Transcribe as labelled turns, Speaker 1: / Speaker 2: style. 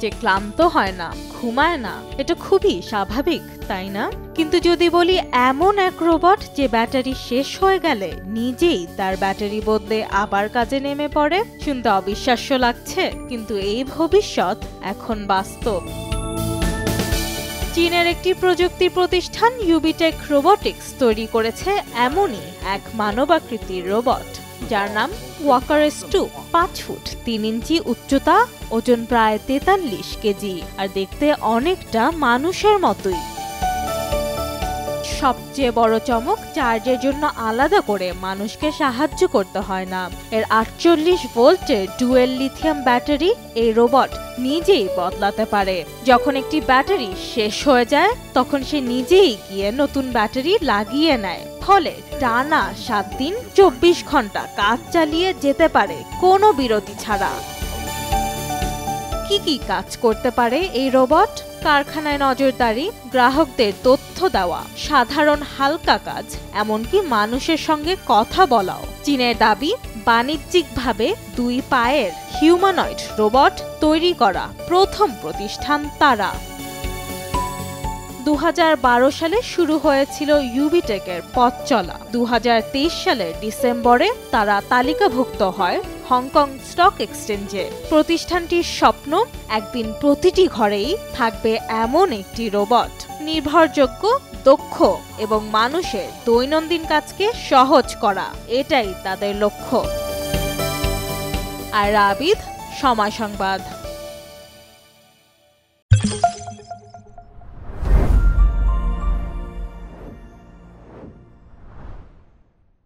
Speaker 1: যে ক্লান্ত হয় না, ঘুমায় না, এটা খুবই স্বাভাবিক, তাই না? কিন্তু যদি বলি এমন এক রোবট যে ব্যাটারি শেষ হয়ে গেলে নিজেই তার ব্যাটারি বদলে আবার কাজে নেমে পড়ে, শুনতে অবিশ্বাস্য লাগছে, কিন্তু এই ভবিষ্যৎ এখন বাস্তব। চীনের একটি প্রযুক্তি প্রতিষ্ঠান ইউবিটেক রোবোটিক্স তৈরি করেছে এমনই এক মানবাকৃতির রোবট, যার নাম ওয়াকারেস 2। 5 ফুট 3 ইঞ্চি উচ্চতা, ওজন প্রায় 43 কেজি, আর দেখতে অনেকটা মানুষের মতোই। সবচেয়ে বড় চমক, চার্জের জন্য আলাদা করে মানুষকে সাহায্য করতে হয় না। এর 48 ভোল্টের ডুয়েল লিথিয়াম ব্যাটারি এই রোবট নিজেই বদলাতে পারে। যখন একটি ব্যাটারি শেষ হয়ে যায় তখন সে নিজেই গিয়ে নতুন ব্যাটারি লাগিয়ে নেয়, ফলে টানা 7 দিন 24 ঘন্টা কাজ চালিয়ে যেতে পারে কোনো বিরতি ছাড়া। কি কাজ করতে পারে এই রোবট? কারখানায় নজরদারি, গ্রাহকদের তথ্য দেওয়া, সাধারণ হালকা কাজ, এমনকি মানুষের সঙ্গে কথা বলাও। চীনের দাবি, বাণিজ্যিকভাবে 2 পায়ের হিউম্যানয়েড রোবট তৈরি করা প্রথম প্রতিষ্ঠান তারা। 2012 সালে শুরু হয়েছিল ইউবিটেকের পথ চলা। 2023 সালের ডিসেম্বরে তারা তালিকাভুক্ত হয় হংকং স্টক এক্সচেঞ্জে। প্রতিষ্ঠানটির স্বপ্ন, একদিন প্রতিটি ঘরেই থাকবে এমন একটি রোবট, নির্ভরযোগ্য, দক্ষ এবং মানুষের দৈনন্দিন কাজকে সহজ করা। এটাই তাদের লক্ষ্য। আর আবিদ, সময় সংবাদ।